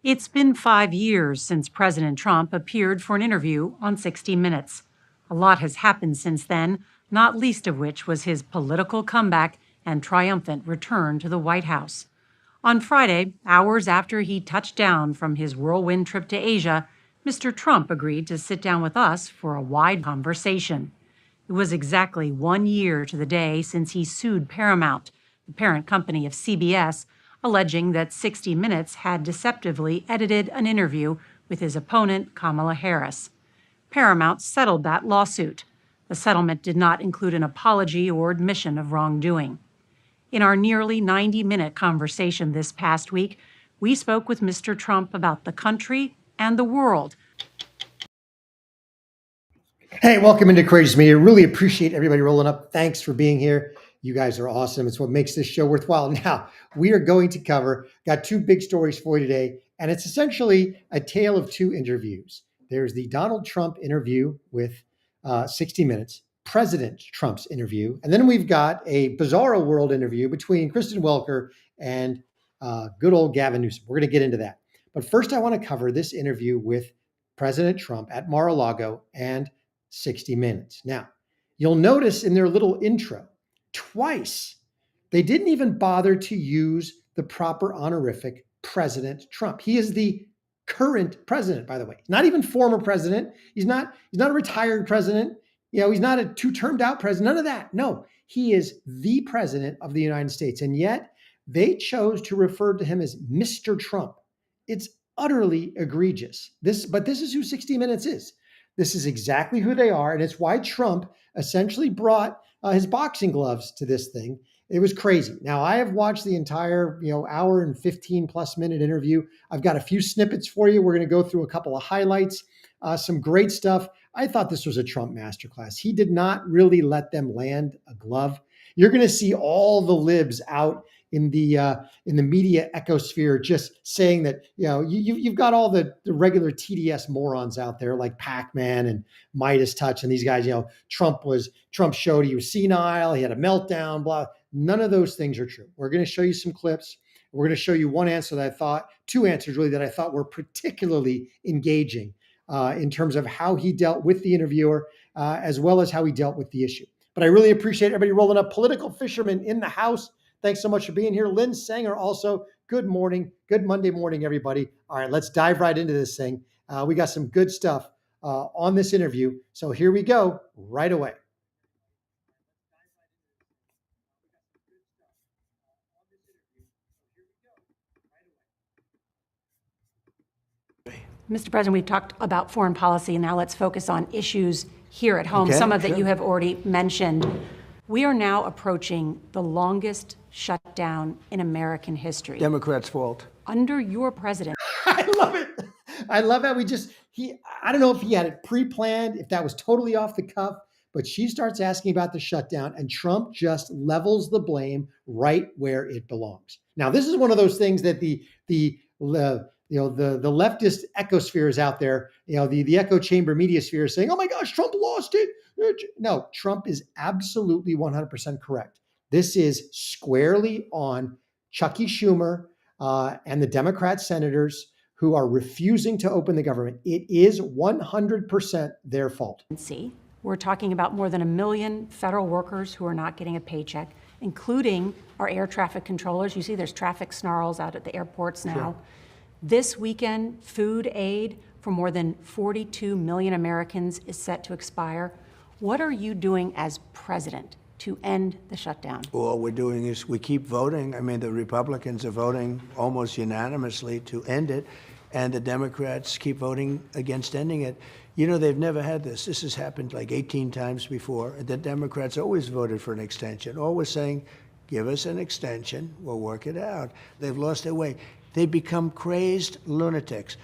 It's been 5 years since President Trump appeared for an interview on 60 Minutes. A lot has happened since then, not least of which was his political comeback and triumphant return to the White House. On Friday, hours after he touched down from his whirlwind trip to Asia, Mr. Trump agreed to sit down with us for a wide conversation. It was exactly 1 year to the day since he sued Paramount, the parent company of CBS, alleging that 60 Minutes had deceptively edited an interview with his opponent, Kamala Harris. Paramount settled that lawsuit. The settlement did not include an apology or admission of wrongdoing. In our nearly 90-minute conversation this past week, we spoke with Mr. Trump about the country and the world. Hey, welcome into Courageous Media. Really appreciate everybody rolling up. Thanks for being here. You guys are awesome. It's what makes this show worthwhile. Now, we are going to got two big stories for you today, and it's essentially a tale of two interviews. There's the Donald Trump interview with 60 Minutes, President Trump's interview, and then we've got a bizarro world interview between Kristen Welker and good old Gavin Newsom. We're going to get into that. But first, I want to cover this interview with President Trump at Mar-a-Lago and 60 Minutes. Now, you'll notice in their little intro, twice, they didn't even bother to use the proper honorific President Trump. He is the current president, by the way. Not even former president. He's not a retired president. He's not a two-termed out president. None of that. No, he is the president of the United States. And yet they chose to refer to him as Mr. Trump. It's utterly egregious. But this is who 60 Minutes is. This is exactly who they are. And it's why Trump essentially brought his boxing gloves to this thing. It was crazy. Now, I have watched the entire, hour and 15 plus minute interview. I've got a few snippets for you. We're going to go through a couple of highlights, some great stuff. I thought this was a Trump masterclass. He did not really let them land a glove. You're going to see all the libs out in the media ecosphere just saying that, you've got all the regular TDS morons out there like Pac-Man and Midas Touch and these guys, Trump showed he was senile, he had a meltdown, blah. None of those things are true. We're going to show you some clips. We're going to show you two answers really that I thought were particularly engaging in terms of how he dealt with the interviewer as well as how he dealt with the issue. But I really appreciate everybody rolling up. Political fishermen in the house. Thanks so much for being here. Lynn Sanger also, good morning. Good Monday morning, everybody. All right, let's dive right into this thing. We got some good stuff on this interview. So here we go right away. Mr. President, we've talked about foreign policy, and now let's focus on issues here at home, some of that you have already mentioned. We are now approaching the longest shutdown in American history. Democrats' fault. Under your president. I love it. I love how I don't know if he had it pre-planned, if that was totally off the cuff, but she starts asking about the shutdown and Trump just levels the blame right where it belongs. Now, this is one of those things that the leftist ecosphere is out there, the echo chamber media sphere is saying, oh my gosh, Trump lost it. No, Trump is absolutely 100% correct. This is squarely on Chucky Schumer and the Democrat senators who are refusing to open the government. It is 100% their fault. We're talking about more than 1 million federal workers who are not getting a paycheck, including our air traffic controllers. You see there's traffic snarls out at the airports now. Sure. This weekend, food aid for more than 42 million Americans is set to expire. What are you doing as president to end the shutdown? All we're doing is we keep voting. I mean, the Republicans are voting almost unanimously to end it, and the Democrats keep voting against ending it. They've never had this. This has happened like 18 times before. The Democrats always voted for an extension, always saying, give us an extension, we'll work it out. They've lost their way. They become crazed lunatics.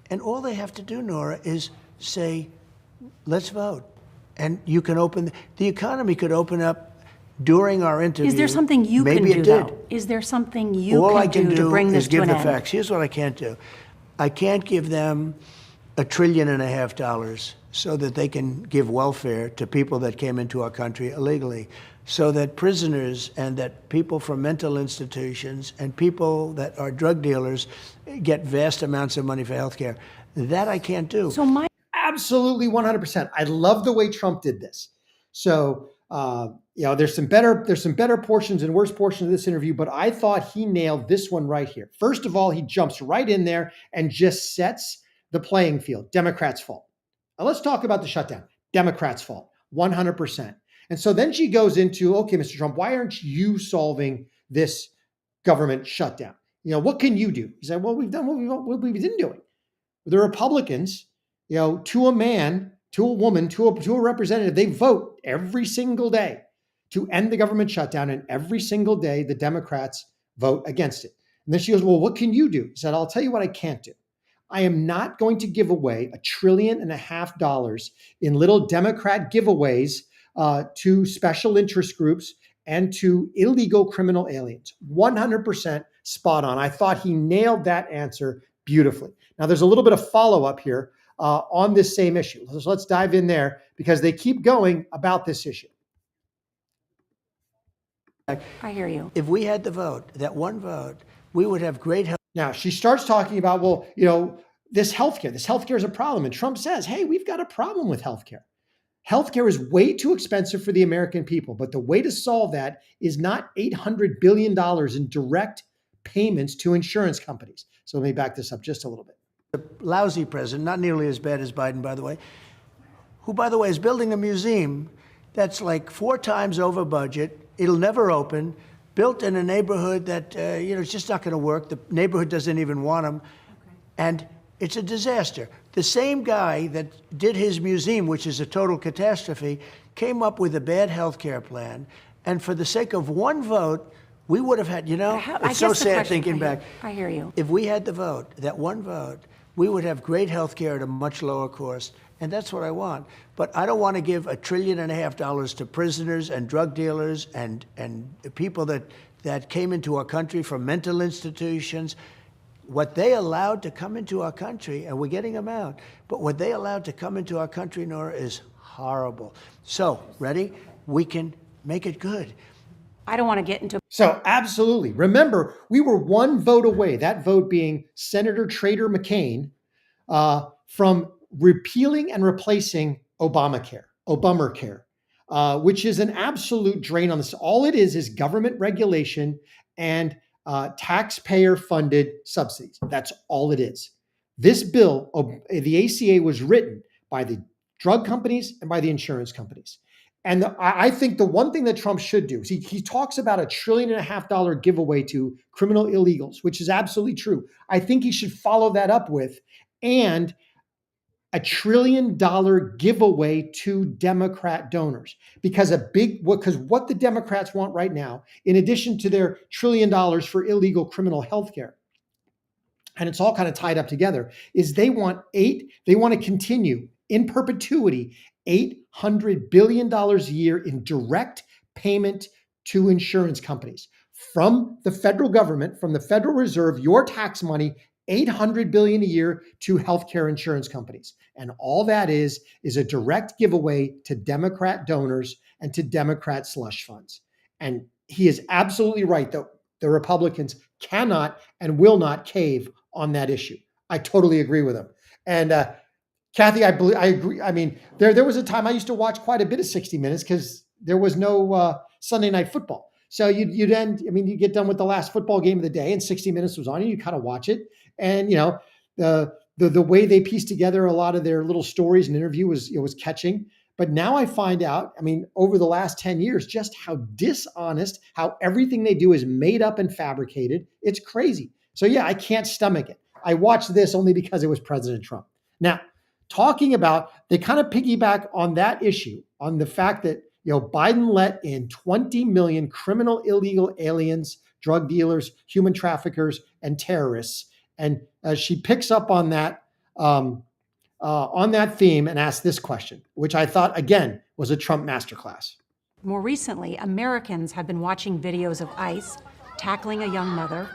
And all they have to do, Nora, is say, let's vote. And you can the economy could open up during our interview. Is there something you can do, though? Is there something you can do to bring this to an end? All I can do is give the facts. Here's what I can't do. I can't give them $1.5 trillion so that they can give welfare to people that came into our country illegally, so that prisoners and that people from mental institutions and people that are drug dealers get vast amounts of money for health care. That I can't do. So Absolutely 100%. I love the way Trump did this. So, there's some better portions and worse portions of this interview, but I thought he nailed this one right here. First of all, he jumps right in there and just sets the playing field. Democrats' fault. Now let's talk about the shutdown. Democrats' fault, 100%. And so then she goes into, okay, Mr. Trump, why aren't you solving this government shutdown? What can you do? He said, well, we've done what we've been doing. The Republicans, to a man, to a woman, to a representative, they vote every single day to end the government shutdown. And every single day, the Democrats vote against it. And then she goes, well, what can you do? He said, I'll tell you what I can't do. I am not going to give away $1.5 trillion in little Democrat giveaways to special interest groups and to illegal criminal aliens. 100% spot on. I thought he nailed that answer beautifully. Now, there's a little bit of follow-up here on this same issue. So let's dive in there because they keep going about this issue. I hear you. If we had the vote, that one vote, we would have great health. Now, she starts talking about, this healthcare is a problem. And Trump says, hey, we've got a problem with healthcare. Healthcare is way too expensive for the American people. But the way to solve that is not $800 billion in direct payments to insurance companies. So let me back this up just a little bit. A lousy president, not nearly as bad as Biden, by the way, who, by the way, is building a museum that's like 4 times over budget. It'll never open, built in a neighborhood that, it's just not going to work. The neighborhood doesn't even want them. And it's a disaster. The same guy that did his museum, which is a total catastrophe, came up with a bad health care plan. And for the sake of one vote, we would have had, it's so sad thinking back. I hear you. If we had the vote, that one vote, we would have great health care at a much lower cost. And that's what I want. But I don't want to give $1.5 trillion to prisoners and drug dealers and people that came into our country from mental institutions. What they allowed to come into our country, and we're getting them out, but what they allowed to come into our country, Nora, is horrible. So, ready? We can make it good. I don't want to get into... So, absolutely. Remember, we were one vote away, that vote being Senator Trader McCain, from repealing and replacing Obamacare, which is an absolute drain on this. All it is government regulation and taxpayer-funded subsidies. That's all it is. This bill, the ACA, was written by the drug companies and by the insurance companies. And I think the one thing that Trump should do is he talks about $1.5 trillion giveaway to criminal illegals, which is absolutely true. I think he should follow that up with and $1 trillion giveaway to Democrat donors, because what the Democrats want right now, in addition to their $1 trillion for illegal criminal health care, and it's all kind of tied up together, is they want to continue in perpetuity $800 billion a year in direct payment to insurance companies from the federal government, from the Federal Reserve, your tax money, $800 billion a year to healthcare insurance companies. And all that is a direct giveaway to Democrat donors and to Democrat slush funds. And he is absolutely right that the Republicans cannot and will not cave on that issue. I totally agree with him. And Kathy, I agree. I mean, there was a time I used to watch quite a bit of 60 Minutes because there was no Sunday night football. So you get done with the last football game of the day and 60 Minutes was on and you kind of watch it. And, the way they pieced together a lot of their little stories and interview was catching. But now I find out, over the last 10 years, just how dishonest, how everything they do is made up and fabricated. It's crazy. So yeah, I can't stomach it. I watched this only because it was President Trump. Now, talking about, they kind of piggyback on that issue, on the fact that, Biden let in 20 million criminal illegal aliens, drug dealers, human traffickers, and terrorists. And she picks up on that theme and asks this question, which I thought, again, was a Trump masterclass. More recently, Americans have been watching videos of ICE tackling a young mother,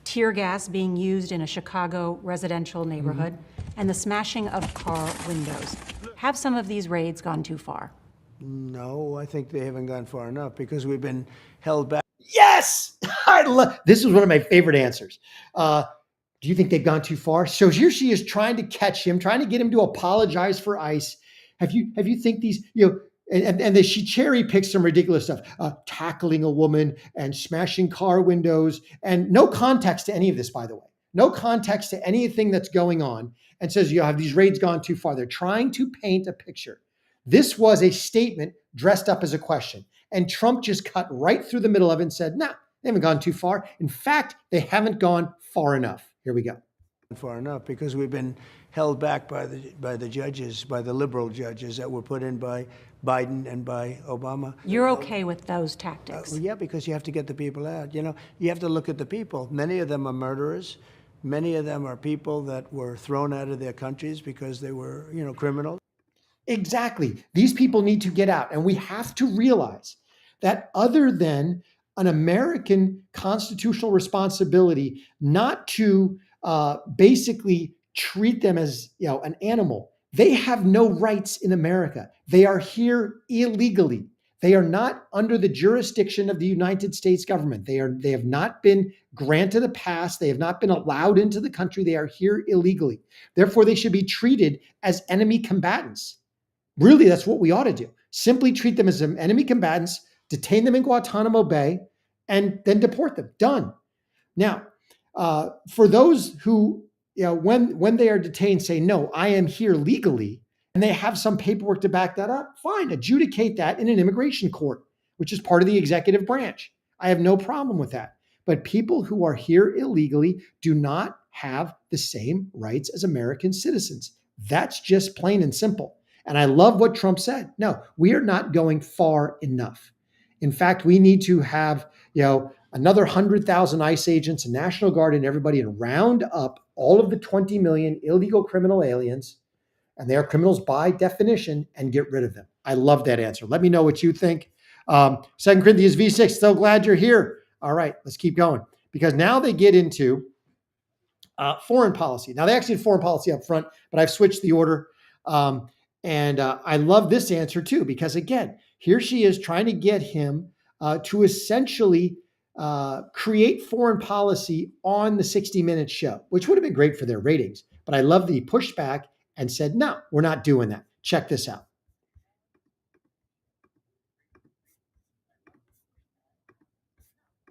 tear gas being used in a Chicago residential neighborhood, and the smashing of car windows. Have some of these raids gone too far? No, I think they haven't gone far enough because we've been held back. Yes, I love. This is one of my favorite answers. Do you think they've gone too far? So here she is trying to catch him, trying to get him to apologize for ICE. Have you think these, and then she cherry picks some ridiculous stuff, tackling a woman and smashing car windows, and no context to any of this, by the way, no context to anything that's going on, and says, have these raids gone too far? They're trying to paint a picture. This was a statement dressed up as a question, and Trump just cut right through the middle of it and said, nah, they haven't gone too far. In fact, they haven't gone far enough. Here we go. Far enough because we've been held back by the judges, by the liberal judges that were put in by Biden and by Obama. You're okay with those tactics? Yeah, because you have to get the people out. You have to look at the people. Many of them are murderers. Many of them are people that were thrown out of their countries because they were, criminals. Exactly. These people need to get out. And we have to realize that other than an American constitutional responsibility not to basically treat them as an animal, they have no rights in America. They are here illegally. They are not under the jurisdiction of the United States government. They have not been granted a pass. They have not been allowed into the country. They are here illegally. Therefore, they should be treated as enemy combatants. Really, that's what we ought to do. Simply treat them as enemy combatants, detain them in Guantanamo Bay, and then deport them. Done. Now, for those who, when they are detained, say, no, I am here legally, and they have some paperwork to back that up, fine, adjudicate that in an immigration court, which is part of the executive branch. I have no problem with that. But people who are here illegally do not have the same rights as American citizens. That's just plain and simple. And I love what Trump said. No, we are not going far enough. In fact, we need to have, another 100,000 ICE agents and National Guard and everybody and round up all of the 20 million illegal criminal aliens, and they are criminals by definition, and get rid of them. I love that answer. Let me know what you think. 2 Corinthians V6, so glad you're here. All right, let's keep going. Because now they get into foreign policy. Now they actually had foreign policy up front, but I've switched the order. And I love this answer too, because again, here she is trying to get him to essentially create foreign policy on the 60 Minutes show, which would have been great for their ratings. But I love that he pushed back and said, no, we're not doing that. Check this out.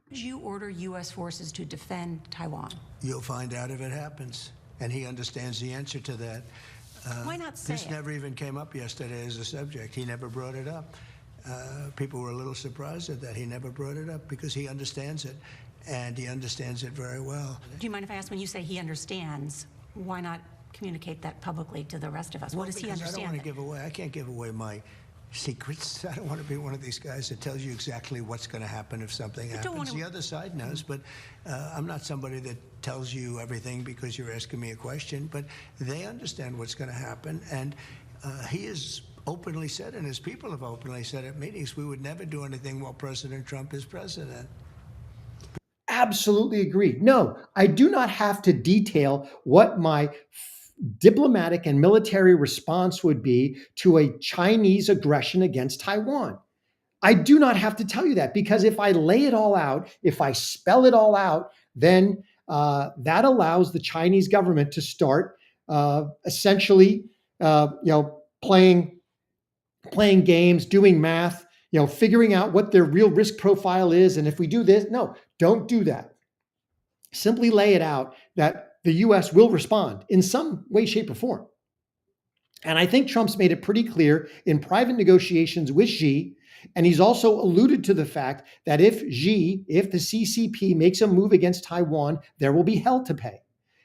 Would you order U.S. forces to defend Taiwan? You'll find out if it happens. And he understands the answer to that. Why not say This never even came up yesterday as a subject. He never brought it up. People were a little surprised at that. He never brought it up because he understands it, and he understands it very well. Do you mind if I ask, when you say he understands, why not communicate that publicly to the rest of us? What does he understand? I don't want to give away. I can't give away my secrets. I don't want to be one of these guys that tells you exactly what's going to happen if something happens. The other side knows, but I'm not somebody that tells you everything because you're asking me a question, but they understand what's going to happen. And he has openly said, and his people have openly said at meetings, we would never do anything while President Trump is president. Absolutely agree. No, I do not have to detail what my diplomatic and military response would be to a Chinese aggression against Taiwan. I do not have to tell you that, because if I lay it all out, if I spell it all out, then that allows the Chinese government to start essentially, playing games, doing math, figuring out what their real risk profile is. And if we do this, no, don't do that. Simply lay it out that the U.S. will respond in some way, shape, or form. And I think Trump's made it pretty clear in private negotiations with Xi, and he's also alluded to the fact that if the CCP makes a move against Taiwan, there will be hell to pay.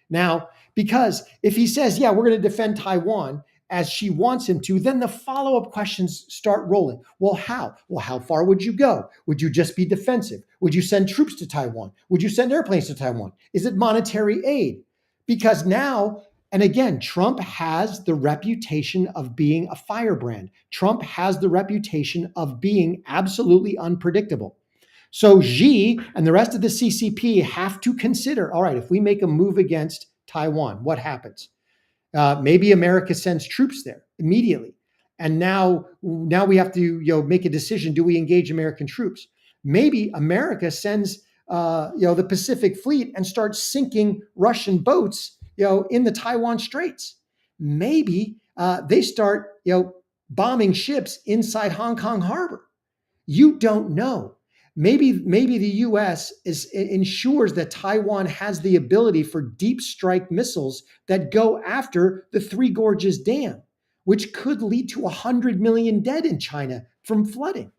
Now, because if he says, yeah, we're going to defend Taiwan as Xi wants him to, then the follow-up questions start rolling. Well, how? Well, how far would you go? Would you just be defensive? Would you send troops to Taiwan? Would you send airplanes to Taiwan? Is it monetary aid? Because now, and again, Trump has the reputation of being a firebrand. Trump has the reputation of being absolutely unpredictable. So Xi and the rest of the CCP have to consider, all right, if we make a move against Taiwan, what happens? Maybe America sends troops there. immediately. And now we have to make a decision. Do we engage American troops? Maybe America sends the Pacific Fleet and starts sinking Russian boats in the Taiwan Straits. Maybe they start bombing ships inside Hong Kong Harbor. You don't know. Maybe the U.S. ensures that Taiwan has the ability for deep strike missiles that go after the Three Gorges Dam, which could lead to 100 million dead in China from flooding.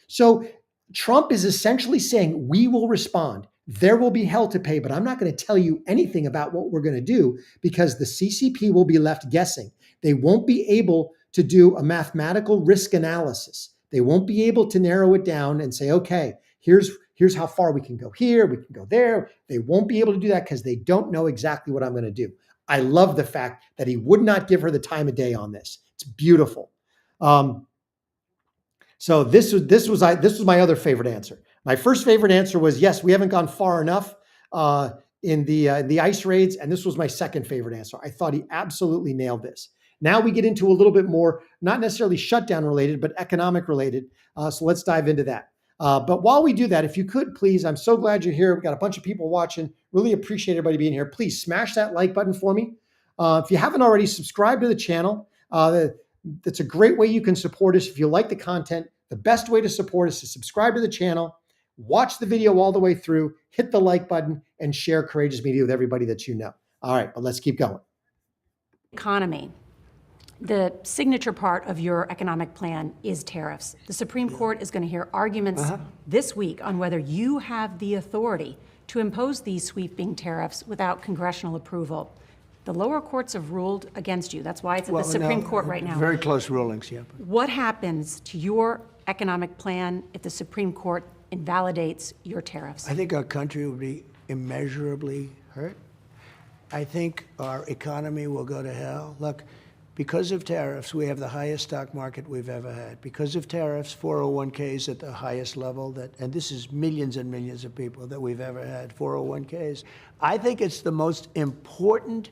So Trump is essentially saying, we will respond. There will be hell to pay, but I'm not going to tell you anything about what we're going to do because the CCP will be left guessing. They won't be able to do a mathematical risk analysis. They won't be able to narrow it down and say, okay, here's how far we can go here, we can go there. They won't be able to do that because they don't know exactly what I'm going to do. I love the fact that he would not give her the time of day on this. It's beautiful. So this was my other favorite answer. My first favorite answer was, yes, we haven't gone far enough in the ICE raids, and this was my second favorite answer. I thought he absolutely nailed this. Now we get into a little bit more, not necessarily shutdown related, but economic related. So let's dive into that. But while we do that, if you could please, I'm so glad you're here. We've got a bunch of people watching. Really appreciate everybody being here. Please smash that like button for me. If you haven't already, subscribe to the channel. That's a great way you can support us. If you like the content, the best way to support us is subscribe to the channel, watch the video all the way through, hit the like button, and share Courageous Media with everybody that you know. All right, but let's keep going. Economy. The signature part of your economic plan is tariffs. The Supreme Court is going to hear arguments this week on whether you have the authority to impose these sweeping tariffs without congressional approval. The lower courts have ruled against you. That's why it's at the Supreme Court right now. Very close rulings, yeah. What happens to your economic plan if the Supreme Court invalidates your tariffs? I think our country will be immeasurably hurt. I think our economy will go to hell. Look, because of tariffs, we have the highest stock market we've ever had. Because of tariffs, 401ks at the highest level, and this is millions and millions of people that we've ever had, 401ks. I think it's the most important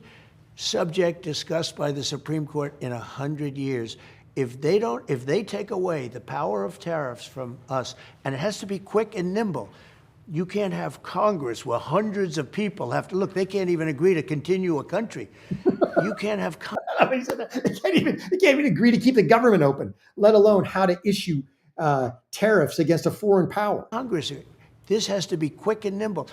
subject discussed by the Supreme Court in 100 years. If they take away the power of tariffs from us, and it has to be quick and nimble, you can't have Congress where hundreds of people have to look. They can't even agree to continue a country. You can't have They can't even agree to keep the government open, let alone how to issue tariffs against a foreign power. Congress. This has to be quick and nimble.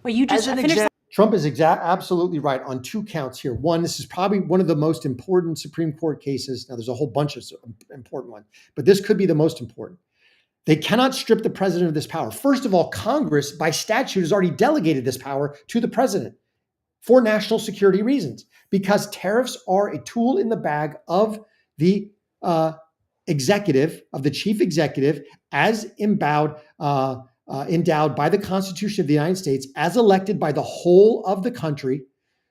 Well, you just finished. Trump is absolutely right on two counts here. One, this is probably one of the most important Supreme Court cases. Now, there's a whole bunch of important ones, but this could be the most important. They cannot strip the president of this power. First of all, Congress, by statute, has already delegated this power to the president for national security reasons, because tariffs are a tool in the bag of the executive, of the chief executive, as endowed by the Constitution of the United States, as elected by the whole of the country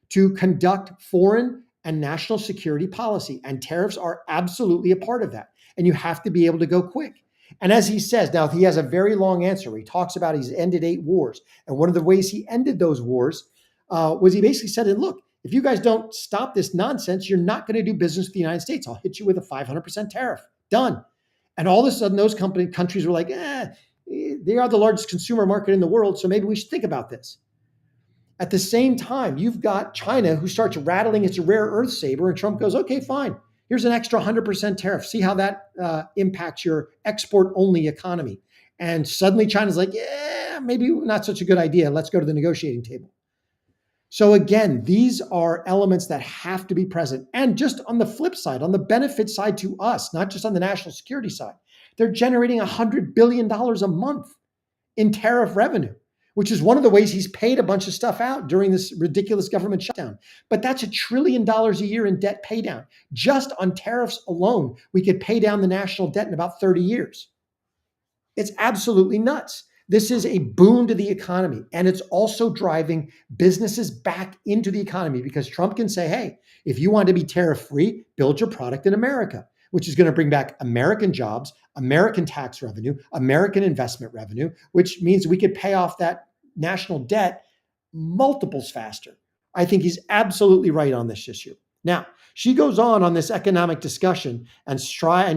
to conduct foreign and national security policy. And tariffs are absolutely a part of that. And you have to be able to go quick. And as he says, now he has a very long answer where he talks about he's ended 8 wars. And one of the ways he ended those wars was he basically said, look, if you guys don't stop this nonsense, you're not going to do business with the United States. I'll hit you with a 500% tariff. Done. And all of a sudden, those countries were like, they are the largest consumer market in the world, so maybe we should think about this. At the same time, you've got China who starts rattling its rare earth saber, and Trump goes, okay, fine. Here's an extra 100% tariff. See how that impacts your export-only economy. And suddenly China's like, maybe not such a good idea. Let's go to the negotiating table. So again, these are elements that have to be present. And just on the flip side, on the benefit side to us, not just on the national security side, they're generating $100 billion a month in tariff revenue, which is one of the ways he's paid a bunch of stuff out during this ridiculous government shutdown. But that's $1 trillion a year in debt pay down. Just on tariffs alone, we could pay down the national debt in about 30 years. It's absolutely nuts. This is a boon to the economy, and it's also driving businesses back into the economy because Trump can say, hey, if you want to be tariff-free, build your product in America, which is going to bring back American jobs, American tax revenue, American investment revenue, which means we could pay off that national debt multiples faster. I think he's absolutely right on this issue. Now, she goes on this economic discussion and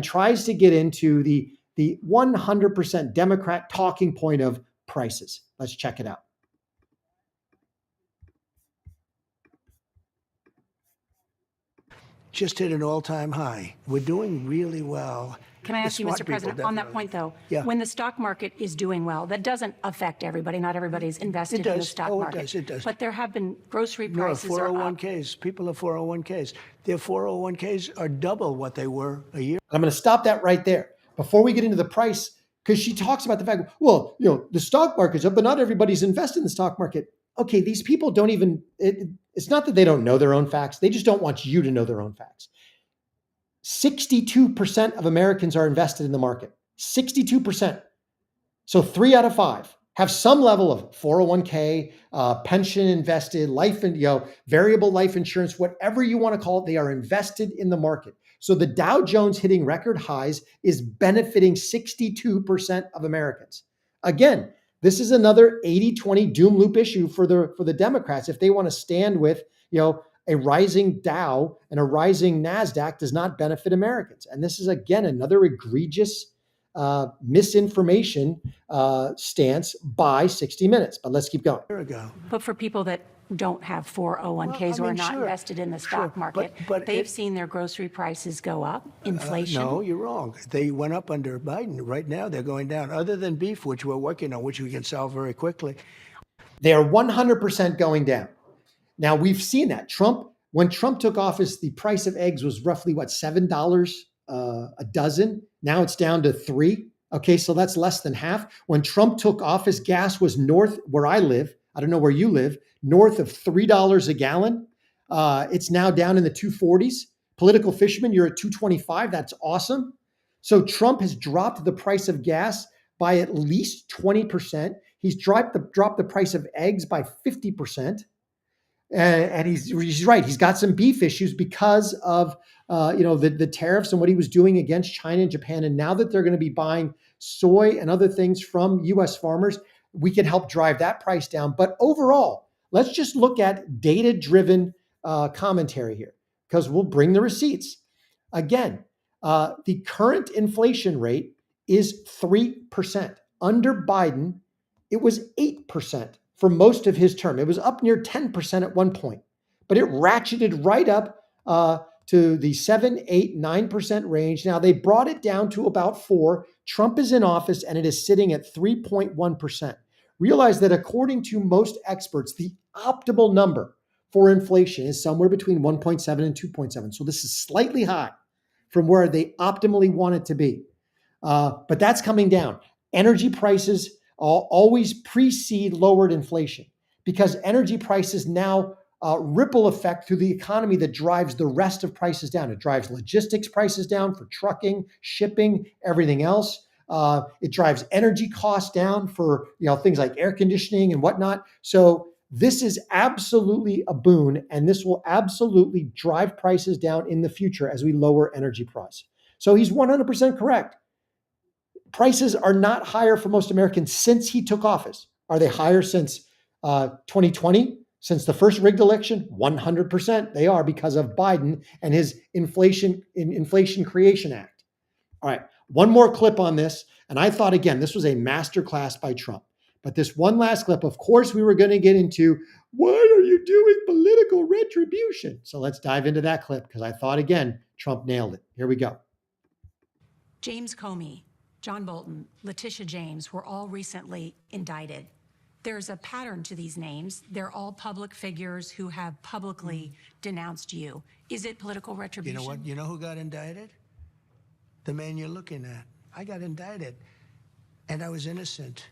tries to get into the 100% Democrat talking point of prices. Let's check it out. Just hit an all-time high. We're doing really well. Can I ask you, Mr. President, on that point, though, when the stock market is doing well, that doesn't affect everybody. Not everybody's invested in the stock market. It does. But there have been grocery prices No, are up. 401ks. People have 401ks. Their 401ks are double what they were a year. I'm going to stop that right there before we get into the price, because she talks about the fact, well, the stock market's up, but not everybody's invested in the stock market. Okay, these people don't even, it's not that they don't know their own facts. They just don't want you to know their own facts. 62% of Americans are invested in the market. 62%. So 3 out of 5 have some level of 401k, pension invested, variable life insurance, whatever you want to call it. They are invested in the market. So the Dow Jones hitting record highs is benefiting 62% of Americans. Again, this is another 80-20 doom loop issue for the Democrats. If they want to stand with, a rising Dow and a rising NASDAQ does not benefit Americans. And this is, again, another egregious misinformation stance by 60 Minutes. But let's keep going. But for people that don't have 401ks or are not invested in the stock market, but they've seen their grocery prices go up, inflation. No, you're wrong. They went up under Biden. Right now, they're going down. Other than beef, which we're working on, which we can solve very quickly. They are 100% going down. Now, we've seen that. When Trump took office, the price of eggs was roughly, $7 a dozen. Now it's down to $3. Okay, so that's less than half. When Trump took office, gas was north, where I live, I don't know where you live, north of $3 a gallon. It's now down in the 240s. Political fisherman, you're at 225. That's awesome. So Trump has dropped the price of gas by at least 20%. He's dropped the price of eggs by 50%. And he's right. He's got some beef issues because of the tariffs and what he was doing against China and Japan. And now that they're going to be buying soy and other things from U.S. farmers, we can help drive that price down. But overall, let's just look at data-driven commentary here, because we'll bring the receipts. Again, the current inflation rate is 3%. Under Biden, it was 8%. For most of his term. It was up near 10% at one point, but it ratcheted right up to the 7, 8, 9% range. Now they brought it down to about 4%. Trump is in office and it is sitting at 3.1%. Realize that according to most experts, the optimal number for inflation is somewhere between 1.7 and 2.7. So this is slightly high from where they optimally want it to be. But that's coming down. Energy prices always precede lowered inflation, because energy prices now ripple effect through the economy that drives the rest of prices down. It drives logistics prices down for trucking, shipping, everything else. It drives energy costs down for things like air conditioning and whatnot. So this is absolutely a boon, and this will absolutely drive prices down in the future as we lower energy price. So he's 100% correct. Prices are not higher for most Americans since he took office. Are they higher since 2020, since the first rigged election? 100% they are, because of Biden and his Inflation Creation Act. All right, one more clip on this. And I thought, again, this was a masterclass by Trump. But this one last clip, of course, we were going to get into, what are you doing political retribution? So let's dive into that clip, because I thought, again, Trump nailed it. Here we go. James Comey, John Bolton, Letitia James were all recently indicted. There's a pattern to these names. They're all public figures who have publicly denounced you. Is it political retribution? You know what? You know who got indicted? The man you're looking at. I got indicted, and I was innocent.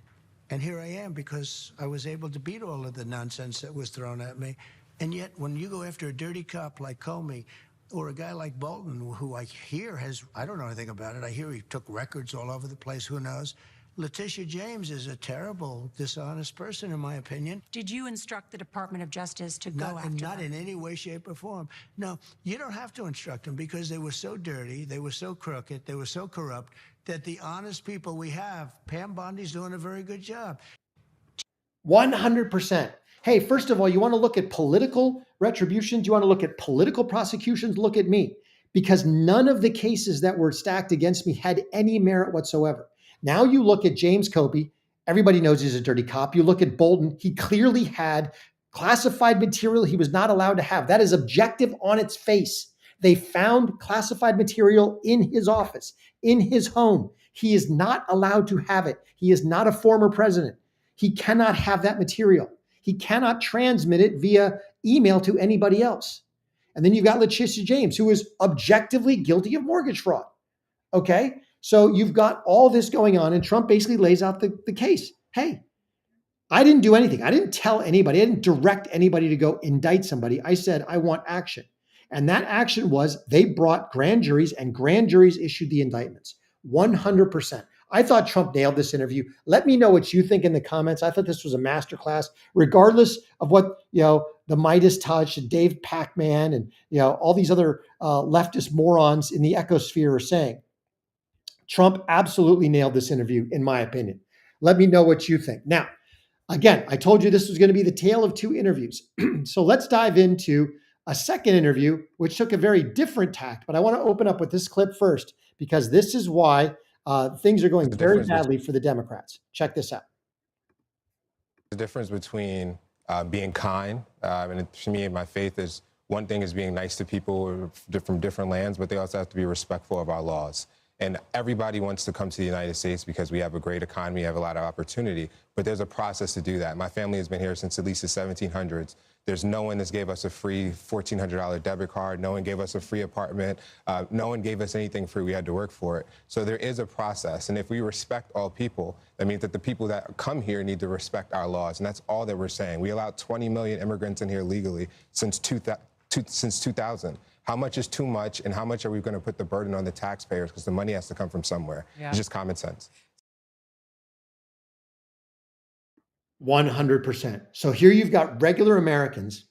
And here I am because I was able to beat all of the nonsense that was thrown at me. And yet, when you go after a dirty cop like Comey, or a guy like Bolton, who I hear I don't know anything about it. I hear he took records all over the place. Who knows? Letitia James is a terrible, dishonest person, in my opinion. Did you instruct the Department of Justice to go after them? Not in any way, shape, or form. No, you don't have to instruct them, because they were so dirty, they were so crooked, they were so corrupt, that the honest people we have, Pam Bondi's doing a very good job. 100%. Hey, first of all, you want to look at political retributions? You want to look at political prosecutions? Look at me. Because none of the cases that were stacked against me had any merit whatsoever. Now you look at James Comey, everybody knows he's a dirty cop. You look at Bolton, he clearly had classified material he was not allowed to have. That is objective on its face. They found classified material in his office, in his home. He is not allowed to have it. He is not a former president. He cannot have that material. He cannot transmit it via email to anybody else. And then you've got Letitia James, who is objectively guilty of mortgage fraud. Okay? So you've got all this going on, and Trump basically lays out the case. Hey, I didn't do anything. I didn't tell anybody. I didn't direct anybody to go indict somebody. I said, I want action. And that action was they brought grand juries, and grand juries issued the indictments. 100%. I thought Trump nailed this interview. Let me know what you think in the comments. I thought this was a masterclass, regardless of what, the Midas touch and Dave Pacman and, all these other leftist morons in the ecosphere are saying. Trump absolutely nailed this interview, in my opinion. Let me know what you think. Now, again, I told you this was going to be the tale of two interviews. So let's dive into a second interview, which took a very different tact. But I want to open up with this clip first, because this is why things are going very badly for the Democrats. Check this out. The difference between being kind, and to me, my faith is one thing is being nice to people from different lands, but they also have to be respectful of our laws. And everybody wants to come to the United States because we have a great economy, have a lot of opportunity, but there's a process to do that. My family has been here since at least the 1700s. There's no one that's gave us a free $1,400 debit card. No one gave us a free apartment. No one gave us anything free. We had to work for it. So there is a process. And if we respect all people, that means that the people that come here need to respect our laws. And that's all that we're saying. We allowed 20 million immigrants in here legally since 2000. How much is too much, and how much are we going to put the burden on the taxpayers? Because the money has to come from somewhere. Yeah. It's just common sense. 100%. So here you've got regular Americans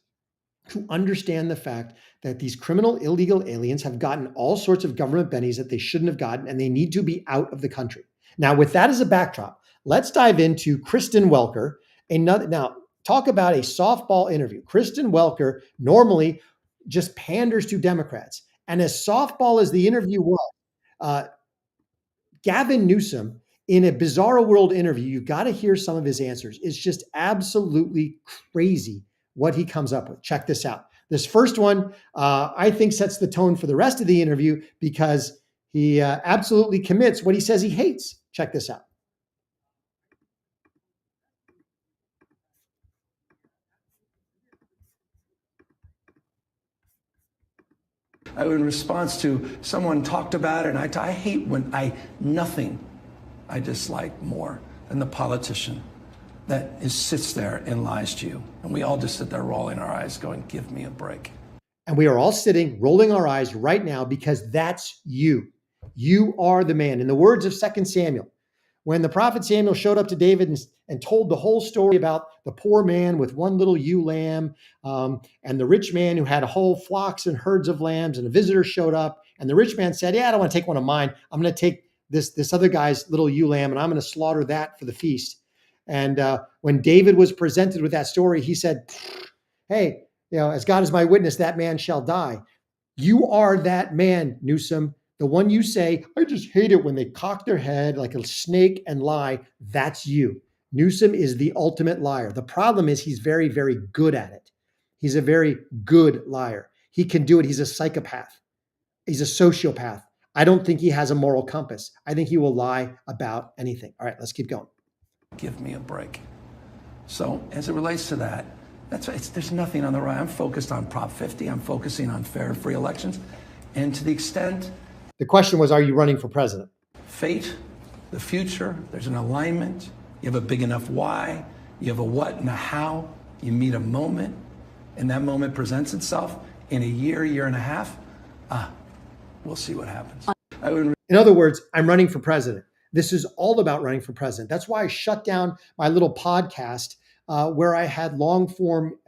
who understand the fact that these criminal illegal aliens have gotten all sorts of government bennies that they shouldn't have gotten, and they need to be out of the country. Now, with that as a backdrop, let's dive into Kristen Welker. Now, talk about a softball interview. Kristen Welker normally just panders to Democrats. And as softball as the interview was, Gavin Newsom, in a Bizarro World interview, you've got to hear some of his answers. It's just absolutely crazy what he comes up with. Check this out. This first one, I think, sets the tone for the rest of the interview, because he absolutely commits what he says he hates. Check this out. In response to someone talked about it, and I hate when nothing I dislike more than the politician that sits there and lies to you. And we all just sit there rolling our eyes going, give me a break. And we are all sitting, rolling our eyes right now, because that's you. You are the man. In the words of 2 Samuel, when the prophet Samuel showed up to David and told the whole story about the poor man with one little ewe lamb, and the rich man who had whole flocks and herds of lambs, and a visitor showed up, and the rich man said, I don't want to take one of mine. I'm going to take this other guy's little ewe lamb, and I'm going to slaughter that for the feast. And when David was presented with that story, he said, hey, as God is my witness, that man shall die. You are that man, Newsom. The one you say, I just hate it when they cock their head like a snake and lie. That's you. Newsom is the ultimate liar. The problem is he's very, very good at it. He's a very good liar. He can do it. He's a psychopath. He's a sociopath. I don't think he has a moral compass. I think he will lie about anything. All right, let's keep going. Give me a break. So as it relates to that, there's nothing on the right. I'm focused on Prop 50. I'm focusing on fair and free elections. And to the extent... The question was, are you running for president? Fate, the future, there's an alignment. You have a big enough why. You have a what and a how. You meet a moment, and that moment presents itself in a year and a half. We'll see what happens. In other words, I'm running for president. This is all about running for president. That's why I shut down my little podcast where I had long form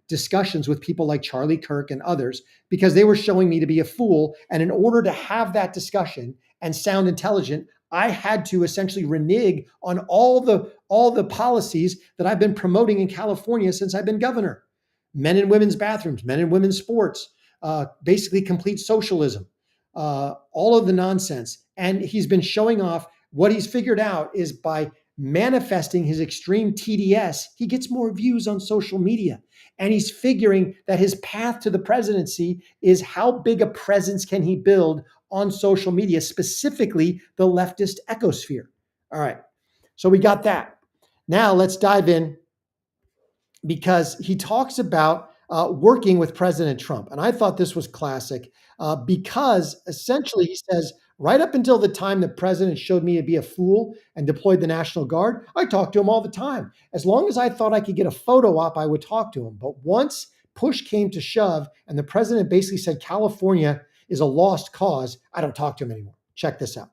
discussions with people like Charlie Kirk and others, because they were showing me to be a fool. And in order to have that discussion and sound intelligent, I had to essentially renege on all the all the policies that I've been promoting in California since I've been governor. Men and women's bathrooms, men and women's sports, basically complete socialism, all of the nonsense. And he's been showing off what he's figured out is by manifesting his extreme TDS, he gets more views on social media. And he's figuring that his path to the presidency is how big a presence can he build on social media, specifically the leftist ecosphere. All right, so we got that. Now let's dive in, because he talks about working with President Trump. And I thought this was classic because essentially he says, right up until the time the president showed me to be a fool and deployed the National Guard, I talked to him all the time. As long as I thought I could get a photo op, I would talk to him. But once push came to shove and the president basically said California is a lost cause, I don't talk to him anymore. Check this out.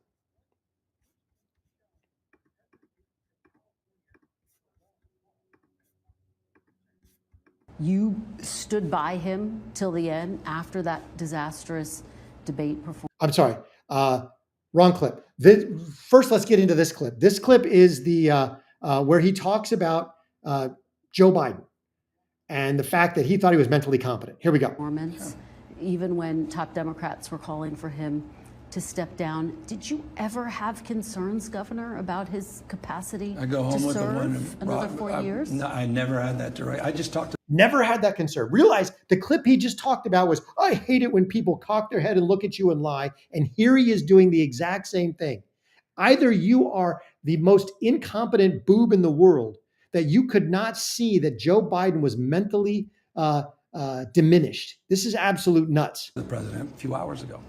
You stood by him till the end after that disastrous debate performance. I'm sorry, wrong clip. First, let's get into this clip. This clip is the where he talks about Joe Biden and the fact that he thought he was mentally competent. Here we go. Performance, even when top Democrats were calling for him to step down. Did you ever have concerns, Governor, about his capacity I go home to with the serve one. another 4 years? No, I never had that direct. I just talked to. Never had that concern. Realize the clip he just talked about was, I hate it when people cock their head and look at you and lie. And here he is doing the exact same thing. Either you are the most incompetent boob in the world that you could not see that Joe Biden was mentally diminished. This is absolute nuts. The president a few hours ago.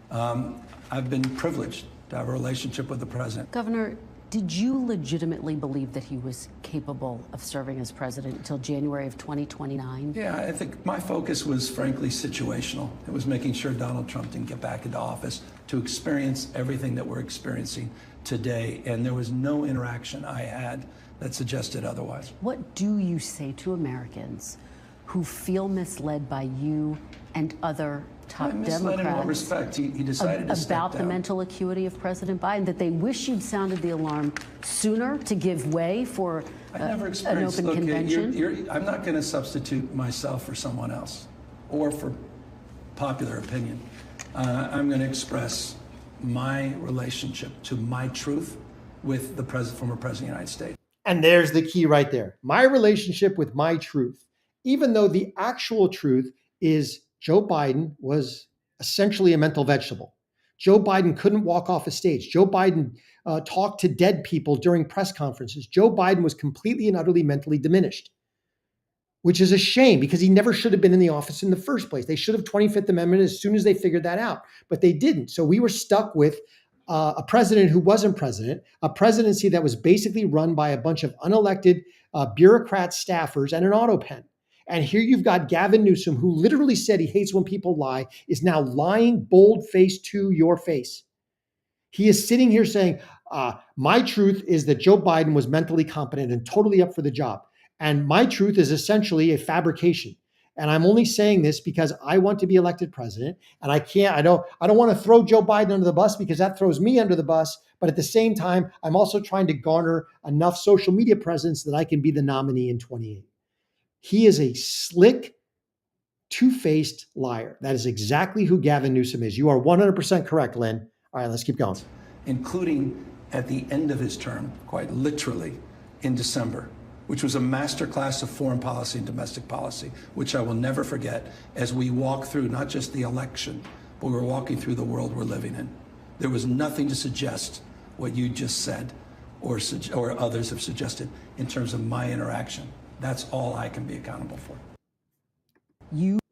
I've been privileged to have a relationship with the president. Governor, did you legitimately believe that he was capable of serving as president until January of 2029? Yeah, I think my focus was frankly situational. It was making sure Donald Trump didn't get back into office to experience everything that we're experiencing today. And there was no interaction I had that suggested otherwise. What do you say to Americans who feel misled by you and other top misled in what Democrats respect? He decided to step about the down. mental acuity of President Biden, that they wish you'd sounded the alarm sooner to give way for I never an experienced. open Look, convention? I'm not going to substitute myself for someone else or for popular opinion. I'm going to express my relationship to my truth with the former president of the United States. And there's the key right there. My relationship with my truth, even though the actual truth is Joe Biden was essentially a mental vegetable. Joe Biden couldn't walk off a stage. Joe Biden talked to dead people during press conferences. Joe Biden was completely and utterly mentally diminished, which is a shame because he never should have been in the office in the first place. They should have 25th Amendment as soon as they figured that out, but they didn't. So we were stuck with a president who wasn't president, a presidency that was basically run by a bunch of unelected bureaucrat staffers and an auto pen. And here you've got Gavin Newsom, who literally said he hates when people lie, is now lying bold-faced to your face. He is sitting here saying, my truth is that Joe Biden was mentally competent and totally up for the job. And my truth is essentially a fabrication. And I'm only saying this because I want to be elected president. And I don't want to throw Joe Biden under the bus because that throws me under the bus. But at the same time, I'm also trying to garner enough social media presence that I can be the nominee in 28. He is a slick, two-faced liar. That is exactly who Gavin Newsom is. You are 100% correct, Lynn. All right, let's keep going. Including at the end of his term, quite literally, in December, which was a masterclass of foreign policy and domestic policy, which I will never forget as we walk through not just the election, but we're walking through the world we're living in. There was nothing to suggest what you just said or others have suggested in terms of my interaction. That's all I can be accountable for.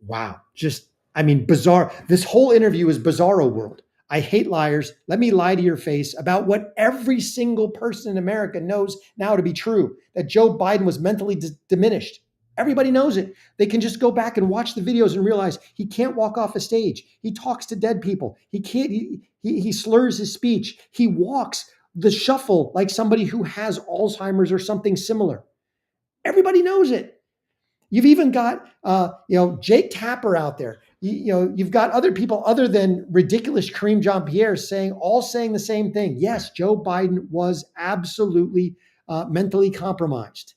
Wow. Bizarre. This whole interview is bizarro world. I hate liars. Let me lie to your face about what every single person in America knows now to be true, that Joe Biden was mentally diminished. Everybody knows it. They can just go back and watch the videos and realize he can't walk off a stage. He talks to dead people. He slurs his speech. He walks the shuffle like somebody who has Alzheimer's or something similar. Everybody knows it. You've even got, Jake Tapper out there. You've got other people other than ridiculous Kareem Jean-Pierre saying the same thing. Yes, Joe Biden was absolutely mentally compromised.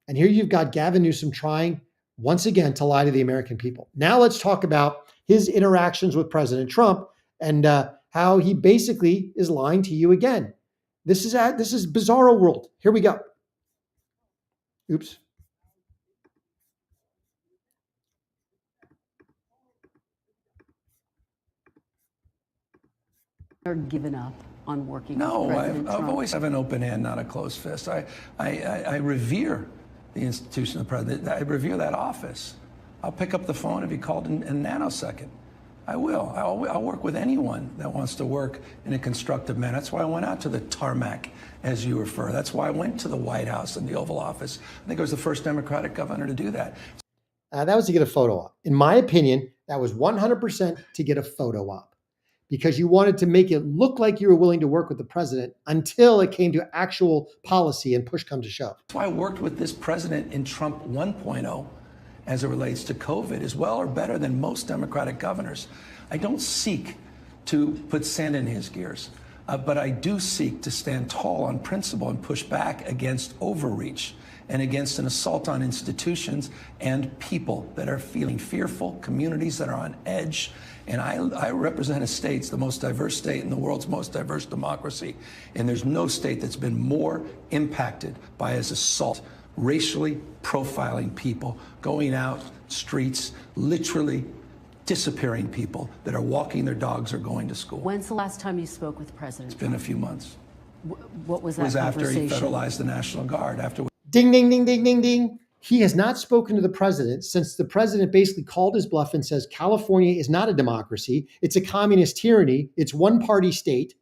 And here you've got Gavin Newsom trying once again to lie to the American people. Now let's talk about his interactions with President Trump and how he basically is lying to you again. This is bizarro world. Here we go. Oops. Or given up on working No, with President Trump? I've always have an open hand, not a closed fist. I revere the institution of the president. I revere that office. I'll pick up the phone if he called in a nanosecond. I will. I'll work with anyone that wants to work in a constructive manner. That's why I went out to the tarmac, as you refer. That's why I went to the White House and the Oval Office. I think I was the first Democratic governor to do that. That was to get a photo op. In my opinion, that was 100% to get a photo op, because you wanted to make it look like you were willing to work with the president until it came to actual policy and push comes to shove. That's why I worked with this president in Trump 1.0 as it relates to COVID as well, or better than most Democratic governors. I don't seek to put sand in his gears, but I do seek to stand tall on principle and push back against overreach and against an assault on institutions and people that are feeling fearful, communities that are on edge. And I represent a state, the most diverse state in the world's most diverse democracy. And there's no state that's been more impacted by his assault, racially profiling people, going out streets, literally disappearing people that are walking their dogs or going to school. When's the last time you spoke with President It's been a few months. What was It that was after he conversation? federalized the National Guard, after Ding, ding, ding, ding, ding, ding. He has not spoken to the president since the president basically called his bluff and says California is not a democracy. It's a communist tyranny. It's one-party state.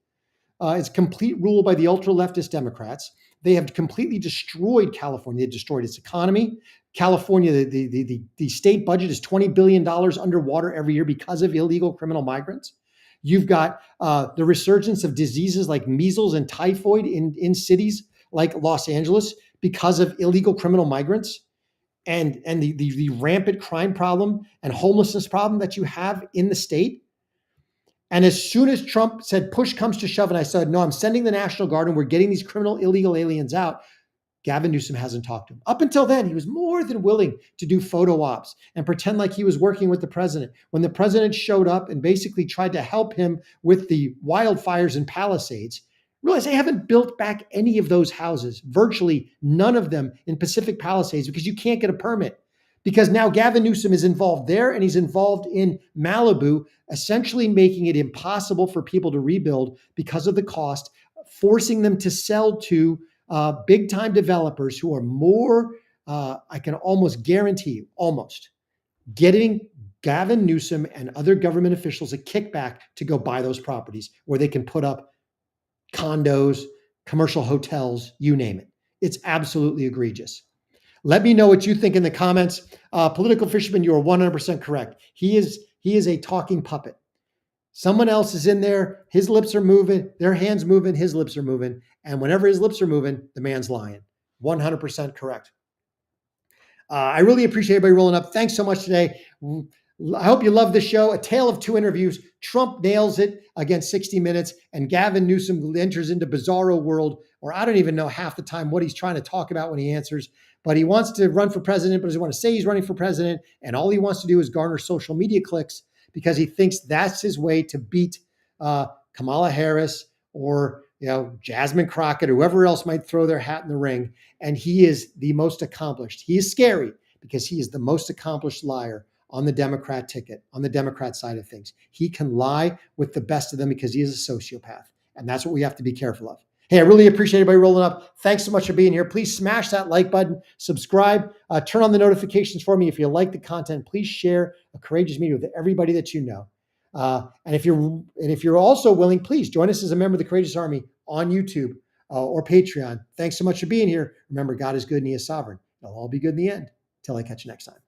It's complete rule by the ultra-leftist Democrats. They have completely destroyed California. They destroyed its economy. California, the state budget is $20 billion underwater every year because of illegal criminal migrants. You've got the resurgence of diseases like measles and typhoid in cities like Los Angeles because of illegal criminal migrants, and the rampant crime problem and homelessness problem that you have in the state. And as soon as Trump said, push comes to shove, and I said, no, I'm sending the National Guard and we're getting these criminal illegal aliens out, Gavin Newsom hasn't talked to him. Up until then, he was more than willing to do photo ops and pretend like he was working with the president. When the president showed up and basically tried to help him with the wildfires in Palisades, realize they haven't built back any of those houses, virtually none of them in Pacific Palisades, because you can't get a permit. Because now Gavin Newsom is involved there and he's involved in Malibu, essentially making it impossible for people to rebuild because of the cost, forcing them to sell to big time developers who are more, I can almost guarantee you, getting Gavin Newsom and other government officials a kickback to go buy those properties where they can put up condos, commercial hotels, you name it. It's absolutely egregious. Let me know what you think in the comments. Political fisherman, you are 100% correct. He is a talking puppet. Someone else is in there. His lips are moving. Their hands moving. His lips are moving. And whenever his lips are moving, the man's lying. 100% correct. I really appreciate everybody rolling up. Thanks so much today. I hope you love the show. A tale of two interviews. Trump nails it against 60 Minutes, and Gavin Newsom enters into bizarro world, or I don't even know half the time what he's trying to talk about when he answers. But he wants to run for president, but doesn't want to say he's running for president. And all he wants to do is garner social media clicks because he thinks that's his way to beat Kamala Harris or Jasmine Crockett, or whoever else might throw their hat in the ring. And he is the most accomplished. He is scary because he is the most accomplished liar on the Democrat ticket, on the Democrat side of things. He can lie with the best of them because he is a sociopath. And that's what we have to be careful of. Hey, I really appreciate everybody rolling up. Thanks so much for being here. Please smash that like button, subscribe, turn on the notifications for me. If you like the content, please share a Courageous Media with everybody that you know. And if you're also willing, please join us as a member of the Courageous Army on YouTube or Patreon. Thanks so much for being here. Remember, God is good and he is sovereign. It'll all be good in the end. Till I catch you next time.